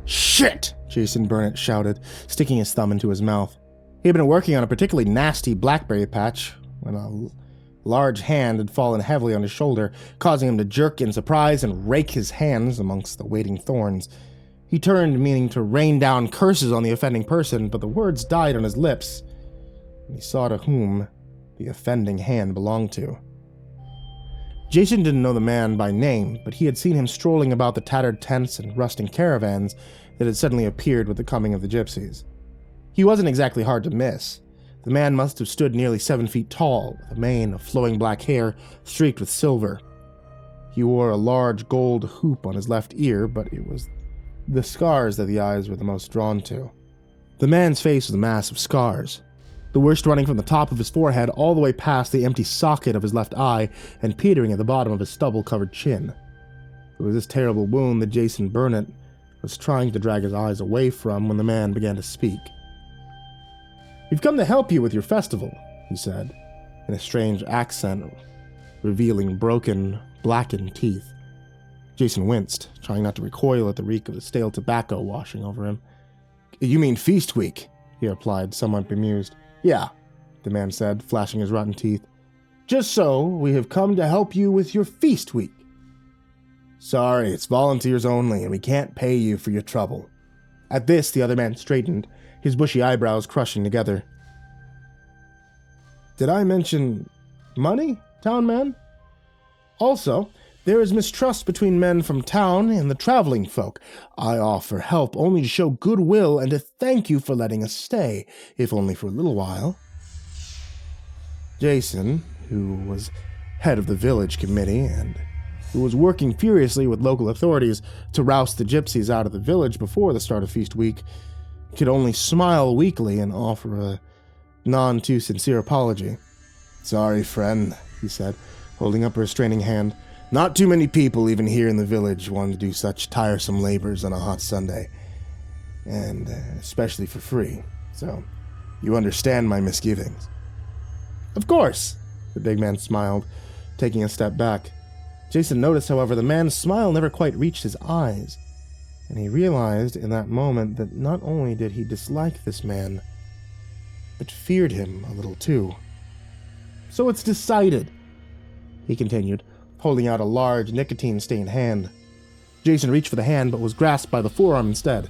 "Shit!" Jason Burnett shouted, sticking his thumb into his mouth. He had been working on a particularly nasty blackberry patch when a large hand had fallen heavily on his shoulder, causing him to jerk in surprise and rake his hands amongst the waiting thorns. He turned, meaning to rain down curses on the offending person, but the words died on his lips, and he saw to whom the offending hand belonged to. Jason didn't know the man by name, but he had seen him strolling about the tattered tents and rusting caravans that had suddenly appeared with the coming of the gypsies. He wasn't exactly hard to miss. The man must have stood nearly 7 feet tall, with a mane of flowing black hair streaked with silver. He wore a large gold hoop on his left ear, but it was the scars that the eyes were the most drawn to. The man's face was a mass of scars, the worst running from the top of his forehead all the way past the empty socket of his left eye and petering at the bottom of his stubble-covered chin. It was this terrible wound that Jason Burnett was trying to drag his eyes away from when the man began to speak. "We've come to help you with your festival," he said, in a strange accent, revealing broken, blackened teeth. Jason winced, trying not to recoil at the reek of the stale tobacco washing over him. "You mean Feast Week?" he replied, somewhat bemused. "Yeah," the man said, flashing his rotten teeth. "Just so, we have come to help you with your Feast Week." "Sorry, it's volunteers only, and we can't pay you for your trouble." At this, the other man straightened, his bushy eyebrows crushing together. "Did I mention money, town man? Also, there is mistrust between men from town and the traveling folk. I offer help only to show goodwill and to thank you for letting us stay, if only for a little while." Jason, who was head of the village committee and who was working furiously with local authorities to roust the gypsies out of the village before the start of Feast Week, could only smile weakly and offer a none-too-sincere apology. "Sorry, friend," he said, holding up a restraining hand. "Not too many people, even here in the village, want to do such tiresome labors on a hot Sunday, and especially for free, so you understand my misgivings." "Of course," the big man smiled, taking a step back. Jason noticed, however, the man's smile never quite reached his eyes, and he realized in that moment that not only did he dislike this man, but feared him a little too. "So it's decided," he continued, holding out a large, nicotine-stained hand. Jason reached for the hand, but was grasped by the forearm instead.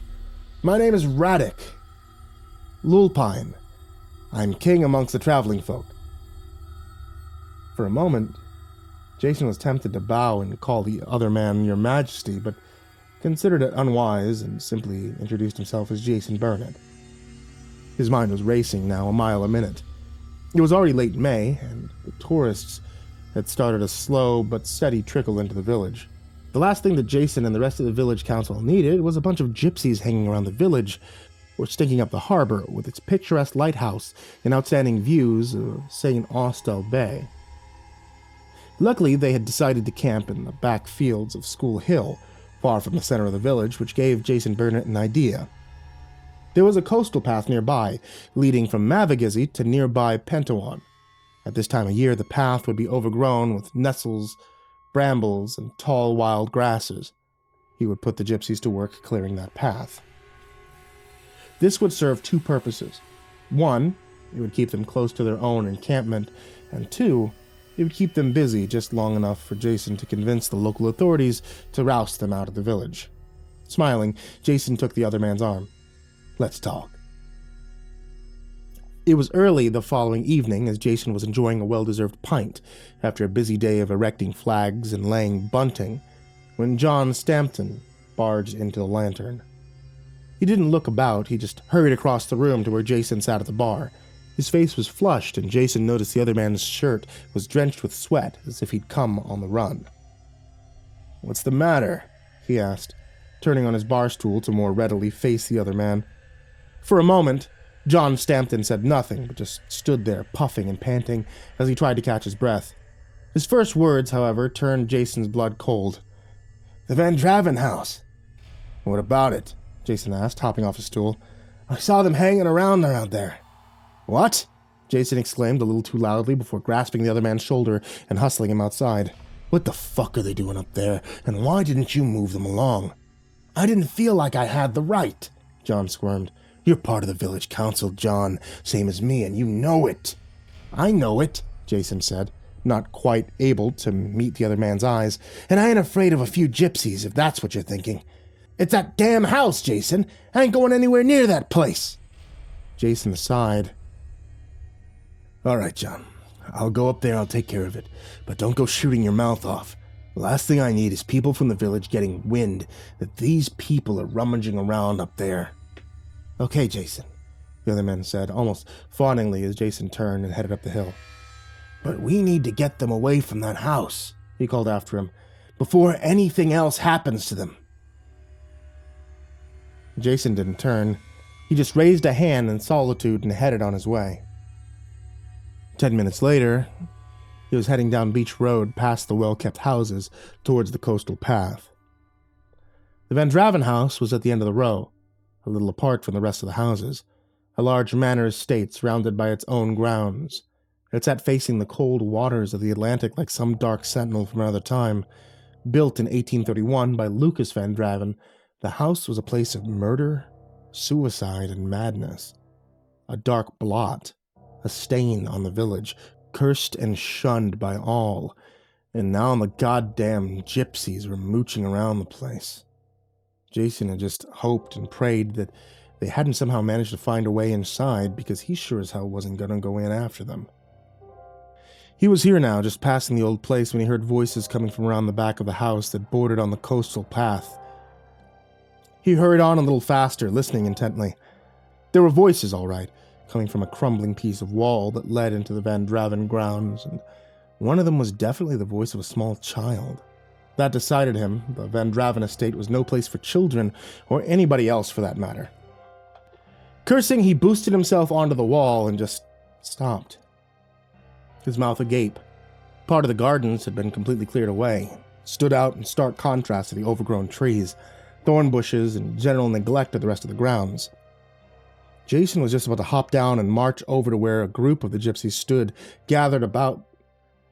"My name is Radek Lulpine. I'm king amongst the traveling folk." For a moment, Jason was tempted to bow and call the other man Your Majesty, but considered it unwise and simply introduced himself as Jason Burnett. His mind was racing now, a mile a minute. It was already late May, and the tourists had started a slow but steady trickle into the village. The last thing that Jason and the rest of the village council needed was a bunch of gypsies hanging around the village or stinking up the harbor with its picturesque lighthouse and outstanding views of St. Austell Bay. Luckily, they had decided to camp in the back fields of School Hill, far from the center of the village, which gave Jason Burnett an idea. There was a coastal path nearby, leading from Mavagizzy to nearby Pentawan. At this time of year, the path would be overgrown with nettles, brambles, and tall wild grasses. He would put the gypsies to work clearing that path. This would serve two purposes. One, it would keep them close to their own encampment, and two, it would keep them busy just long enough for Jason to convince the local authorities to roust them out of the village. Smiling, Jason took the other man's arm. "Let's talk." It was early the following evening as Jason was enjoying a well-deserved pint after a busy day of erecting flags and laying bunting when John Stampton barged into the lantern. He didn't look about, he just hurried across the room to where Jason sat at the bar. His face was flushed, and Jason noticed the other man's shirt was drenched with sweat, as if he'd come on the run. "What's the matter?" he asked, turning on his bar stool to more readily face the other man. For a moment, John Stampton said nothing, but just stood there, puffing and panting, as he tried to catch his breath. His first words, however, turned Jason's blood cold. "The Van Draven house." "What about it?" Jason asked, hopping off his stool. "I saw them hanging around there." "What?" Jason exclaimed a little too loudly before grasping the other man's shoulder and hustling him outside. "What the fuck are they doing up there, and why didn't you move them along?" I didn't feel like I had the right, John squirmed. You're part of the village council, John, same as me, and you know it. I know it, Jason said, not quite able to meet the other man's eyes, and I ain't afraid of a few gypsies, if that's what you're thinking. It's that damn house, Jason. I ain't going anywhere near that place. Jason sighed. All right, John. I'll go up there, I'll take care of it, but don't go shooting your mouth off. The last thing I need is people from the village getting wind that these people are rummaging around up there. Okay, Jason, the other man said, almost fawningly as Jason turned and headed up the hill. But we need to get them away from that house, he called after him, before anything else happens to them. Jason didn't turn. He just raised a hand in solitude and headed on his way. 10 minutes later, he was heading down Beach Road past the well-kept houses towards the coastal path. The Van Draven house was at the end of the row, a little apart from the rest of the houses, a large manor estate surrounded by its own grounds. It sat facing the cold waters of the Atlantic like some dark sentinel from another time. Built in 1831 by Lucas Van Draven, the house was a place of murder, suicide, and madness. A dark blot, a stain on the village, cursed and shunned by all, and now the goddamn gypsies were mooching around the place. Jason had just hoped and prayed that they hadn't somehow managed to find a way inside, because he sure as hell wasn't going to go in after them. He was here now, just passing the old place, when he heard voices coming from around the back of the house that bordered on the coastal path. He hurried on a little faster, listening intently. There were voices, all right, coming from a crumbling piece of wall that led into the Van Draven grounds, and one of them was definitely the voice of a small child. That decided him. The Van Draven estate was no place for children, or anybody else for that matter. Cursing, he boosted himself onto the wall and just stopped. His mouth agape. Part of the gardens had been completely cleared away, stood out in stark contrast to the overgrown trees, thorn bushes, and general neglect of the rest of the grounds. Jason was just about to hop down and march over to where a group of the gypsies stood, gathered about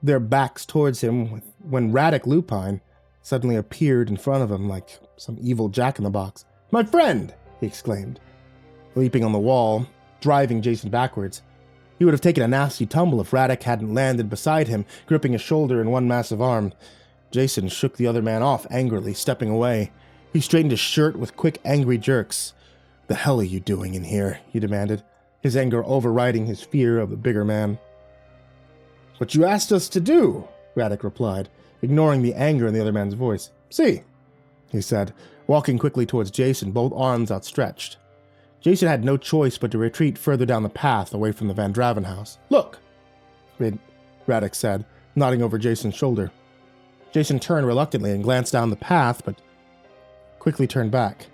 their backs towards him, when Radic Lupine suddenly appeared in front of him like some evil jack-in-the-box. "My friend!" he exclaimed, leaping on the wall, driving Jason backwards. He would have taken a nasty tumble if Radic hadn't landed beside him, gripping his shoulder in one massive arm. Jason shook the other man off angrily, stepping away. He straightened his shirt with quick, angry jerks. "The hell are you doing in here?" he demanded, his anger overriding his fear of the bigger man. "What you asked us to do," Radic replied, ignoring the anger in the other man's voice. "See," he said, walking quickly towards Jason, both arms outstretched. Jason had no choice but to retreat further down the path away from the Van Draven house. "Look," Radic said, nodding over Jason's shoulder. Jason turned reluctantly and glanced down the path, but quickly turned back.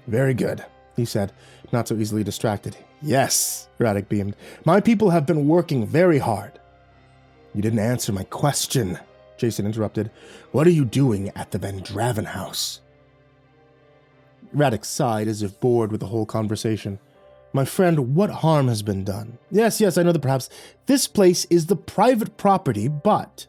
"Very good," he said, not so easily distracted. "Yes," Radic beamed. "My people have been working very hard." "You didn't answer my question," Jason interrupted. "What are you doing at the Van Draven house?" Radic sighed as if bored with the whole conversation. "My friend, what harm has been done? Yes, I know that perhaps this place is the private property, but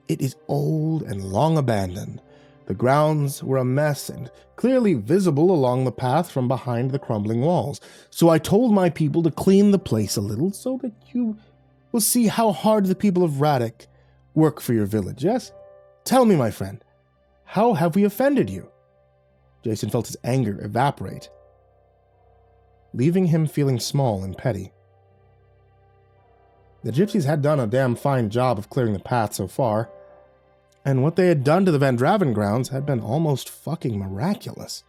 it is old and long abandoned. The grounds were a mess and clearly visible along the path from behind the crumbling walls. So I told my people to clean the place a little so that you will see how hard the people of Radic work for your village, yes? Tell me, my friend, how have we offended you?" Jason felt his anger evaporate, leaving him feeling small and petty. The gypsies had done a damn fine job of clearing the path so far, and what they had done to the Van Draven grounds had been almost fucking miraculous.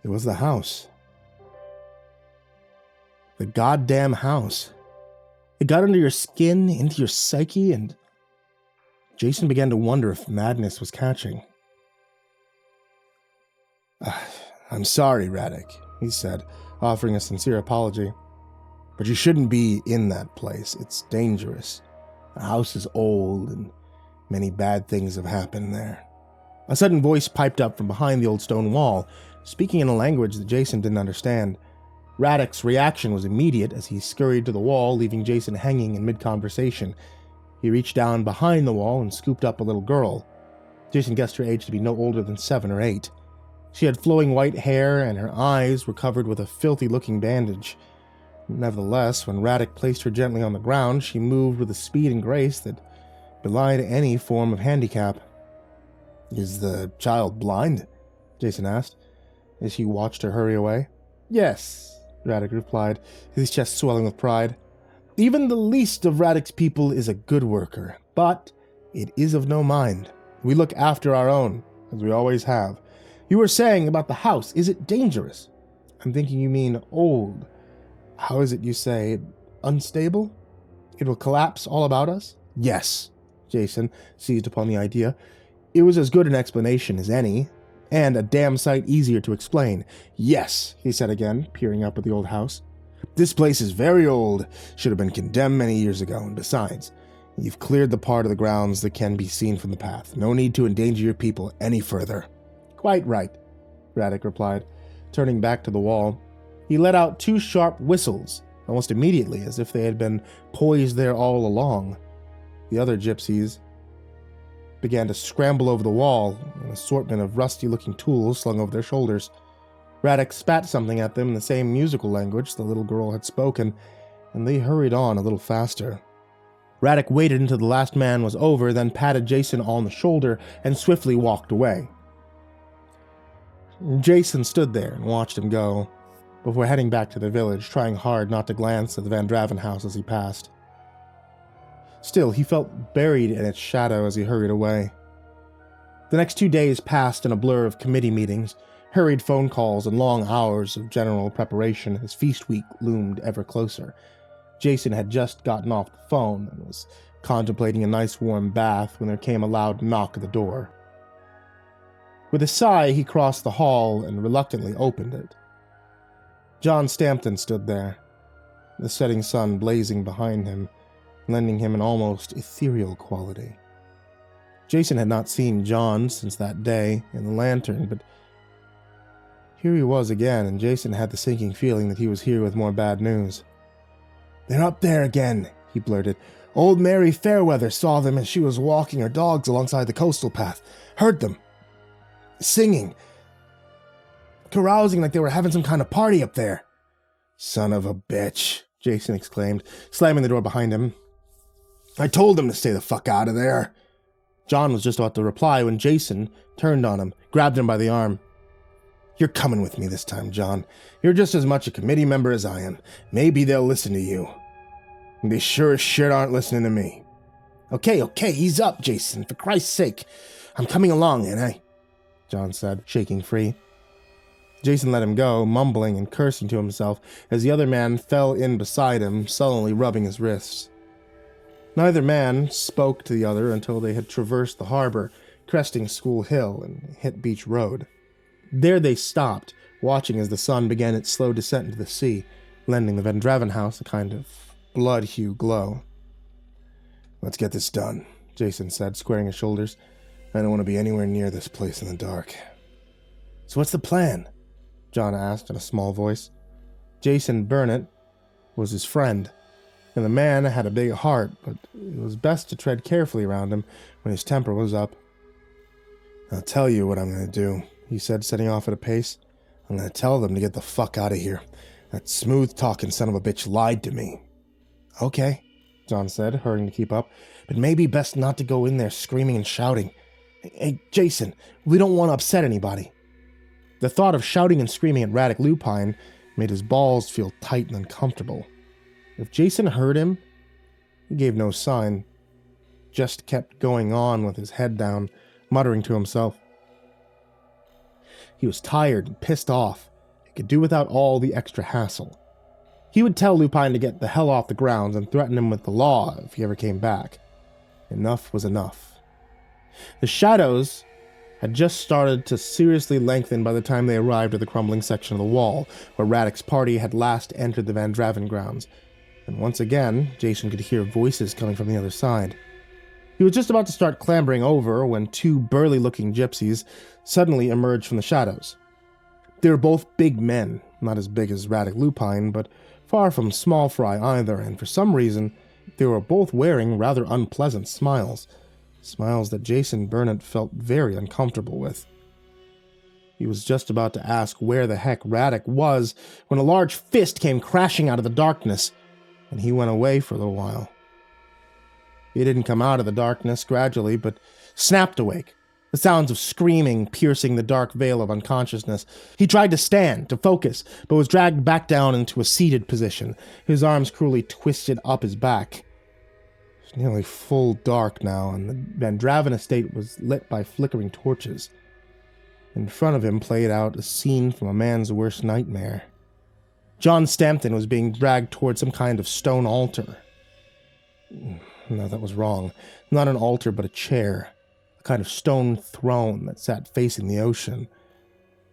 It was the house. The goddamn house. It got under your skin, into your psyche, and Jason began to wonder if madness was catching. "I'm sorry, Radic," he said, offering a sincere apology. "But you shouldn't be in that place. It's dangerous. The house is old, and many bad things have happened there." A sudden voice piped up from behind the old stone wall, speaking in a language that Jason didn't understand. Radic's reaction was immediate as he scurried to the wall, leaving Jason hanging in mid-conversation. He reached down behind the wall and scooped up a little girl. Jason guessed her age to be no older than 7 or 8. She had flowing white hair, and her eyes were covered with a filthy-looking bandage. Nevertheless, when Radek placed her gently on the ground, she moved with a speed and grace that belied any form of handicap. "Is the child blind?" Jason asked, as he watched her hurry away. "Yes," Radek replied, his chest swelling with pride. "Even the least of Radek's people is a good worker, but it is of no mind. We look after our own, as we always have. You were saying about the house, is it dangerous?" "I'm thinking you mean old. How is it you say? Unstable? It will collapse all about us?" "Yes," Jason seized upon the idea. It was as good an explanation as any, and a damn sight easier to explain. "Yes," he said again, peering up at the old house. "This place is very old, should have been condemned many years ago, and besides, you've cleared the part of the grounds that can be seen from the path. No need to endanger your people any further." "Quite right," Radek replied, turning back to the wall. He let out 2 sharp whistles, almost immediately, as if they had been poised there all along. The other gypsies began to scramble over the wall, an assortment of rusty-looking tools slung over their shoulders. Radek spat something at them in the same musical language the little girl had spoken, and they hurried on a little faster. Radek waited until the last man was over, then patted Jason on the shoulder and swiftly walked away. Jason stood there and watched him go, before heading back to the village, trying hard not to glance at the Van Draven house as he passed. Still, he felt buried in its shadow as he hurried away. The next 2 days passed in a blur of committee meetings, hurried phone calls, and long hours of general preparation as feast week loomed ever closer. Jason had just gotten off the phone and was contemplating a nice warm bath when there came a loud knock at the door. With a sigh, he crossed the hall and reluctantly opened it. John Stampton stood there, the setting sun blazing behind him, lending him an almost ethereal quality. Jason had not seen John since that day in the lantern, but here he was again, and Jason had the sinking feeling that he was here with more bad news. "They're up there again," he blurted. "Old Mary Fairweather saw them as she was walking her dogs alongside the coastal path. Heard them. Singing. Carousing like they were having some kind of party up there." "Son of a bitch," Jason exclaimed, slamming the door behind him. "I told them to stay the fuck out of there." John was just about to reply when Jason turned on him, grabbed him by the arm. "You're coming with me this time, John. You're just as much a committee member as I am. Maybe they'll listen to you. And they sure as shit aren't listening to me." Okay, ease up, Jason, for Christ's sake. I'm coming along, ain't I?" John said, shaking free. Jason let him go, mumbling and cursing to himself as the other man fell in beside him, sullenly rubbing his wrists. Neither man spoke to the other until they had traversed the harbor, cresting School Hill, and hit Beach Road. There they stopped, watching as the sun began its slow descent into the sea, lending the Van Draven house a kind of blood-hue glow. "Let's get this done," Jason said, squaring his shoulders. "I don't want to be anywhere near this place in the dark." "So what's the plan?" John asked in a small voice. Jason Burnett was his friend, and the man had a big heart, but it was best to tread carefully around him when his temper was up. "I'll tell you what I'm going to do," he said, setting off at a pace. "I'm going to tell them to get the fuck out of here. That smooth-talking son of a bitch lied to me." "Okay," John said, hurrying to keep up, "but maybe best not to go in there screaming and shouting. Hey, Jason, we don't want to upset anybody." The thought of shouting and screaming at Radek Lupine made his balls feel tight and uncomfortable. If Jason heard him, he gave no sign, just kept going on with his head down, muttering to himself. He was tired and pissed off. He could do without all the extra hassle. He would tell Lupine to get the hell off the grounds and threaten him with the law if he ever came back. Enough was enough. The shadows had just started to seriously lengthen by the time they arrived at the crumbling section of the wall, where Radek's party had last entered the Van Draven grounds, and once again, Jason could hear voices coming from the other side. He was just about to start clambering over when 2 burly-looking gypsies suddenly emerged from the shadows. They were both big men, not as big as Radek Lupine, but far from small fry either, and for some reason, they were both wearing rather unpleasant smiles. Smiles that Jason Burnett felt very uncomfortable with. He was just about to ask where the heck Radek was when a large fist came crashing out of the darkness, and he went away for a little while. He didn't come out of the darkness gradually, but snapped awake, the sounds of screaming piercing the dark veil of unconsciousness. He tried to stand, to focus, but was dragged back down into a seated position, his arms cruelly twisted up his back. It was nearly full dark now, and the Vandraven estate was lit by flickering torches. In front of him played out a scene from a man's worst nightmare. John Stampton was being dragged toward some kind of stone altar. No, that was wrong. Not an altar, but a chair. A kind of stone throne that sat facing the ocean.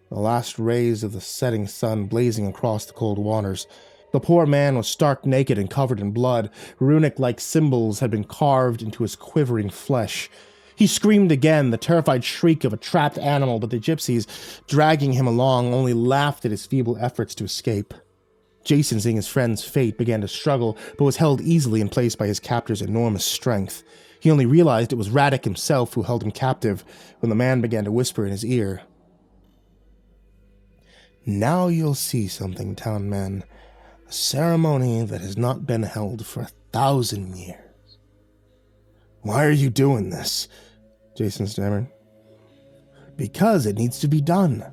The last rays of the setting sun blazing across the cold waters. The poor man was stark naked and covered in blood. Runic-like symbols had been carved into his quivering flesh. He screamed again, the terrified shriek of a trapped animal, but the gypsies, dragging him along, only laughed at his feeble efforts to escape. Jason, seeing his friend's fate, began to struggle, but was held easily in place by his captor's enormous strength. He only realized it was Radek himself who held him captive when the man began to whisper in his ear. "Now you'll see something, town man. A ceremony that has not been held for 1,000 years. "Why are you doing this?" Jason stammered. "Because it needs to be done.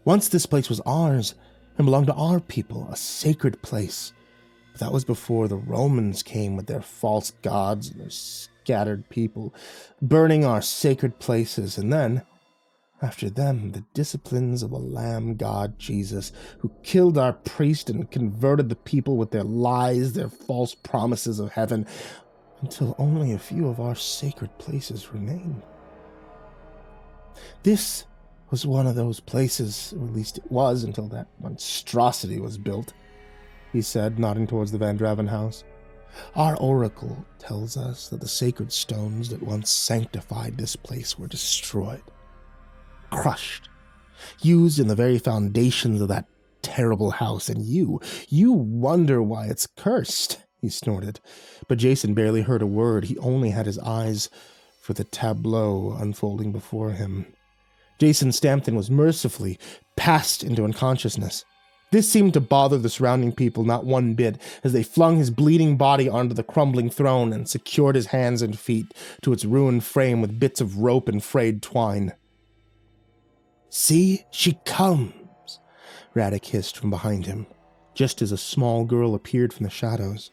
Once this place was ours and belonged to our people, a sacred place. But that was before the Romans came with their false gods and their scattered people, burning our sacred places, and then, after them, the disciplines of a lamb god, Jesus, who killed our priest and converted the people with their lies, their false promises of heaven, until only a few of our sacred places remain. This was one of those places, or at least it was until that monstrosity was built," he said, nodding towards the Vandraven house. "Our oracle tells us that the sacred stones that once sanctified this place were destroyed, crushed, used in the very foundations of that terrible house, and you wonder why it's cursed," he snorted. But Jason barely heard a word. He only had his eyes for the tableau unfolding before him. Jason Stampton was mercifully passed into unconsciousness. This seemed to bother the surrounding people not one bit, as they flung his bleeding body onto the crumbling throne and secured his hands and feet to its ruined frame with bits of rope and frayed twine. "See, she comes," Radek hissed from behind him, just as a small girl appeared from the shadows.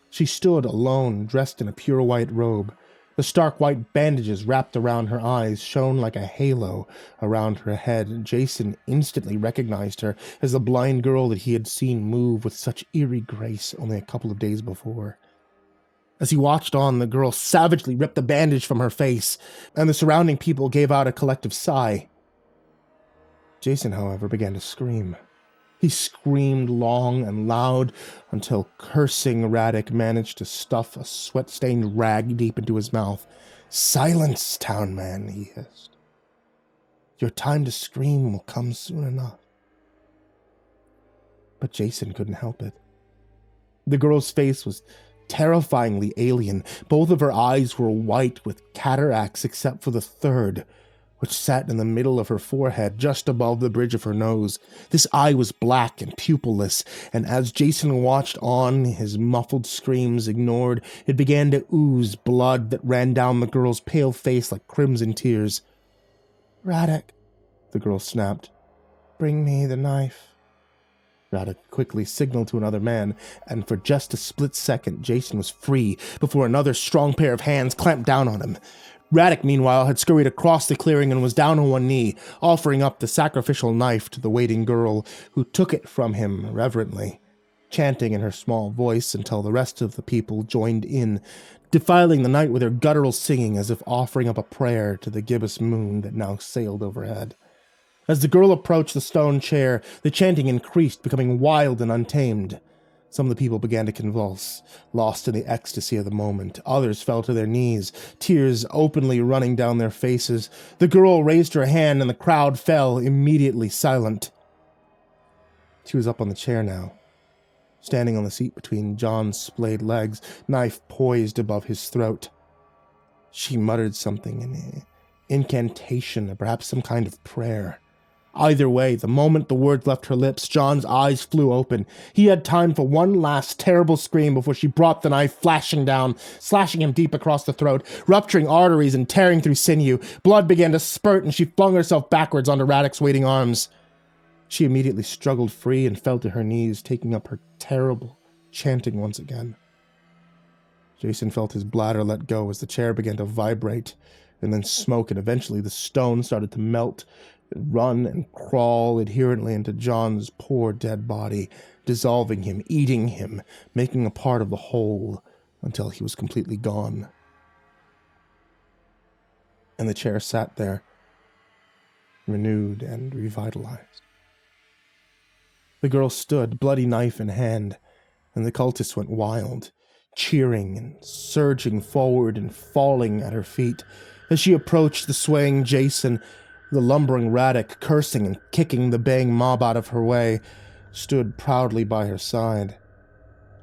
She stood alone, dressed in a pure white robe. The stark white bandages wrapped around her eyes shone like a halo around her head. Jason instantly recognized her as the blind girl that he had seen move with such eerie grace only a couple of days before. As he watched on, the girl savagely ripped the bandage from her face, and the surrounding people gave out a collective sigh. Jason, however, began to scream. He screamed long and loud until cursing Radek managed to stuff a sweat-stained rag deep into his mouth. "Silence, town man," he hissed. "Your time to scream will come soon enough." But Jason couldn't help it. The girl's face was terrifyingly alien. Both of her eyes were white with cataracts except for the third, which sat in the middle of her forehead, just above the bridge of her nose. This eye was black and pupilless, and as Jason watched on, his muffled screams ignored, it began to ooze blood that ran down the girl's pale face like crimson tears. "Radek," the girl snapped. "Bring me the knife." Radek quickly signaled to another man, and for just a split second, Jason was free before another strong pair of hands clamped down on him. Radek, meanwhile, had scurried across the clearing and was down on one knee, offering up the sacrificial knife to the waiting girl, who took it from him reverently, chanting in her small voice until the rest of the people joined in, defiling the night with her guttural singing as if offering up a prayer to the gibbous moon that now sailed overhead. As the girl approached the stone chair, the chanting increased, becoming wild and untamed. Some of the people began to convulse, lost in the ecstasy of the moment. Others fell to their knees, tears openly running down their faces. The girl raised her hand and the crowd fell, immediately silent. She was up on the chair now, standing on the seat between John's splayed legs, knife poised above his throat. She muttered something, an incantation, or perhaps some kind of prayer. Either way, the moment the words left her lips, John's eyes flew open. He had time for one last terrible scream before she brought the knife flashing down, slashing him deep across the throat, rupturing arteries and tearing through sinew. Blood began to spurt, and she flung herself backwards onto Radek's waiting arms. She immediately struggled free and fell to her knees, taking up her terrible chanting once again. Jason felt his bladder let go as the chair began to vibrate, and then smoke, and eventually the stone started to melt, run and crawl adherently into John's poor dead body, dissolving him, eating him, making a part of the whole until he was completely gone. And the chair sat there, renewed and revitalized. The girl stood, bloody knife in hand, and the cultists went wild, cheering and surging forward and falling at her feet. As she approached the swaying Jason, the lumbering Radek, cursing and kicking the baying mob out of her way, stood proudly by her side.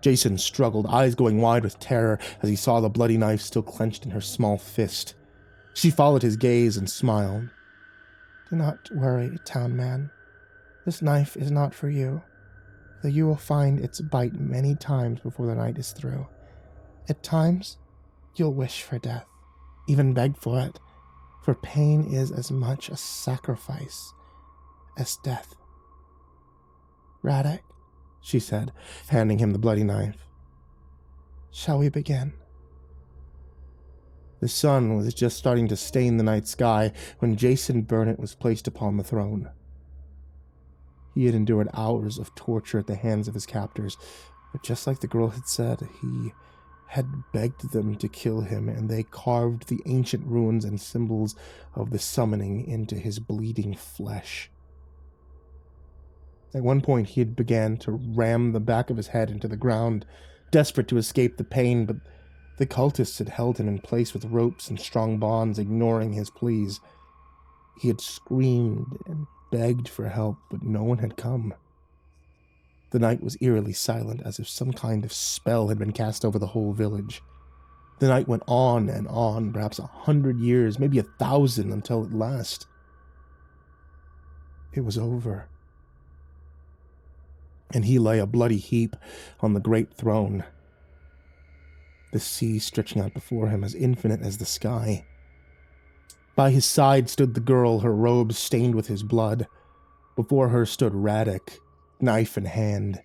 Jason struggled, eyes going wide with terror as he saw the bloody knife still clenched in her small fist. She followed his gaze and smiled. "Do not worry, town man. This knife is not for you, though you will find its bite many times before the night is through. At times, you'll wish for death, even beg for it, for pain is as much a sacrifice as death." "Radek," she said, handing him the bloody knife. "Shall we begin?" The sun was just starting to stain the night sky when Jason Burnett was placed upon the throne. He had endured hours of torture at the hands of his captors, but just like the girl had said, he had begged them to kill him, and they carved the ancient runes and symbols of the summoning into his bleeding flesh. At one point, he had began to ram the back of his head into the ground, desperate to escape the pain, but the cultists had held him in place with ropes and strong bonds, ignoring his pleas. He had screamed and begged for help, but no one had come. The night was eerily silent, as if some kind of spell had been cast over the whole village. The night went on and on, perhaps 100 years, maybe 1,000, until at last it was over. And he lay a bloody heap on the great throne, the sea stretching out before him as infinite as the sky. By his side stood the girl, her robes stained with his blood. Before her stood Radek, knife in hand.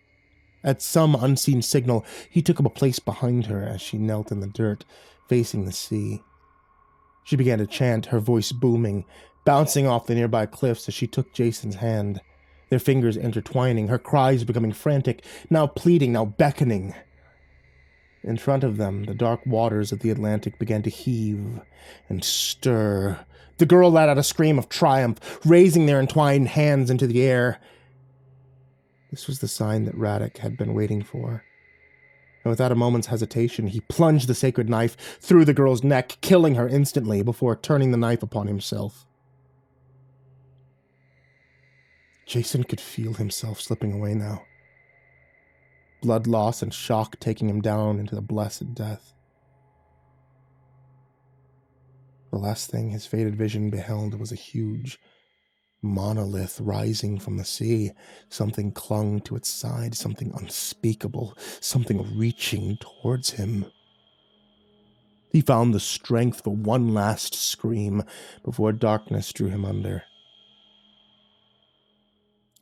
At some unseen signal, he took up a place behind her as she knelt in the dirt, facing the sea. She began to chant, her voice booming, bouncing off the nearby cliffs as she took Jason's hand, their fingers intertwining, her cries becoming frantic, now pleading, now beckoning. In front of them, the dark waters of the Atlantic began to heave and stir. The girl let out a scream of triumph, raising their entwined hands into the air. This was the sign that Radek had been waiting for. And without a moment's hesitation, he plunged the sacred knife through the girl's neck, killing her instantly before turning the knife upon himself. Jason could feel himself slipping away now. Blood loss and shock taking him down into the blessed death. The last thing his faded vision beheld was a huge monolith rising from the sea. Something clung to its side, something unspeakable, something reaching towards him. He found the strength for one last scream before darkness drew him under.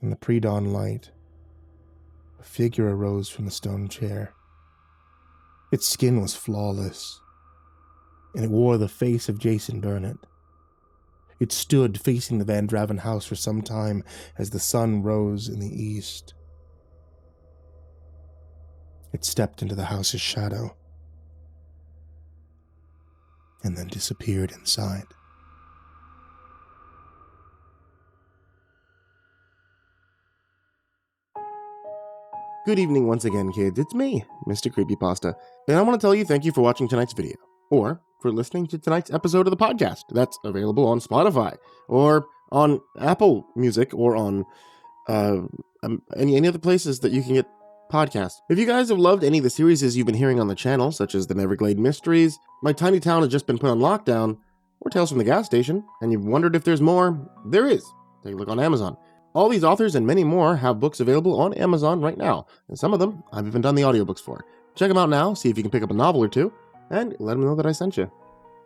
In the pre-dawn light, a figure arose from the stone chair. Its skin was flawless, and it wore the face of Jason Burnett. It stood facing the Van Draven house for some time as the sun rose in the east. It stepped into the house's shadow, and then disappeared inside. Good evening once again, kids. It's me, MrCreepyPasta, and I want to tell you thank you for watching tonight's video, or for listening to tonight's episode of the podcast. That's available on Spotify, or on Apple Music, or on any other places that you can get podcast. If you guys have loved any of the series you've been hearing on the channel, such as the Neverglade Mysteries, My Tiny Town Has Just Been Put on Lockdown, or Tales from the Gas Station, and you've wondered if there's more, there is. Take a look on Amazon. All these authors and many more have books available on Amazon right now, and some of them I've even done the audiobooks for. Check them out now, see if you can pick up a novel or two, and let them know that I sent you.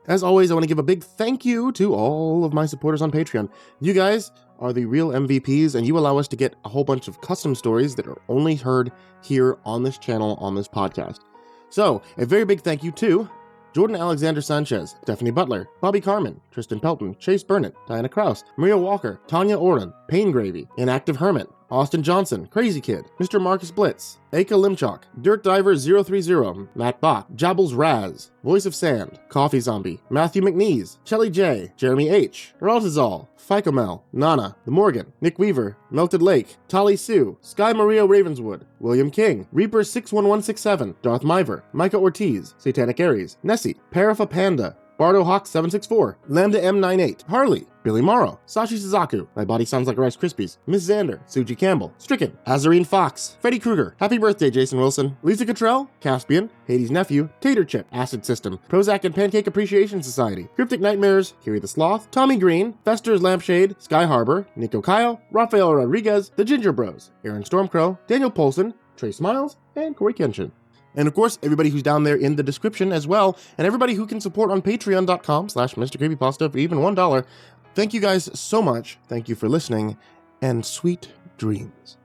As always, I want to give a big thank you to all of my supporters on Patreon. You guys are the real MVPs, and you allow us to get a whole bunch of custom stories that are only heard here on this channel, on this podcast. So, a very big thank you to Jordan Alexander Sanchez, Stephanie Butler, Bobby Karman, Tristain Pelton, Chase Burnett, Diana Kraus, Maria Walker, Tonya Oran, paingravy, Inactive Hermit, Austin Johnson, Crazy Kid, MrMarcusBlitz, Aika Limchoc, Dirt Diver 030, Matt Bach, Jabbles Raz, Voiceofsand, Coffee Zombie, Matthew McNeese, ChellyJay, Jeremy H, raltizal, PhycoMel, Nana, TheMorrigan, Nick Weaver, MeltedLake, Tali Sue, SkyMara Ravenswood, William King, Reaper 61167, Darth Miver, Micah Ortiz, Satanic Aries, Nessie, Parafa Panda, Bardo Hawk 764, Lambda M98, Harley, Billy Morrow, Sashi Suzaku, My Body Sounds Like Rice Krispies, Miss Xander, Suji Campbell, Stricken, Azarine Fox, Freddy Krueger, Happy Birthday Jason Wilson, Lisa Cottrell, Caspian, Hades' Nephew, Tater Chip, Acid System, Prozac and Pancake Appreciation Society, Cryptic Nightmares, Kiri the Sloth, Tommy Green, Fester's Lampshade, Sky Harbor, Nico Kyle, Rafael Rodriguez, The Ginger Bros, Aaron Stormcrow, Daniel Polson, Trey Smiles, and Corey Kenshin. And of course, everybody who's down there in the description as well, and everybody who can support on patreon.com/MrCreepyPasta for even $1. Thank you guys so much. Thank you for listening, and sweet dreams.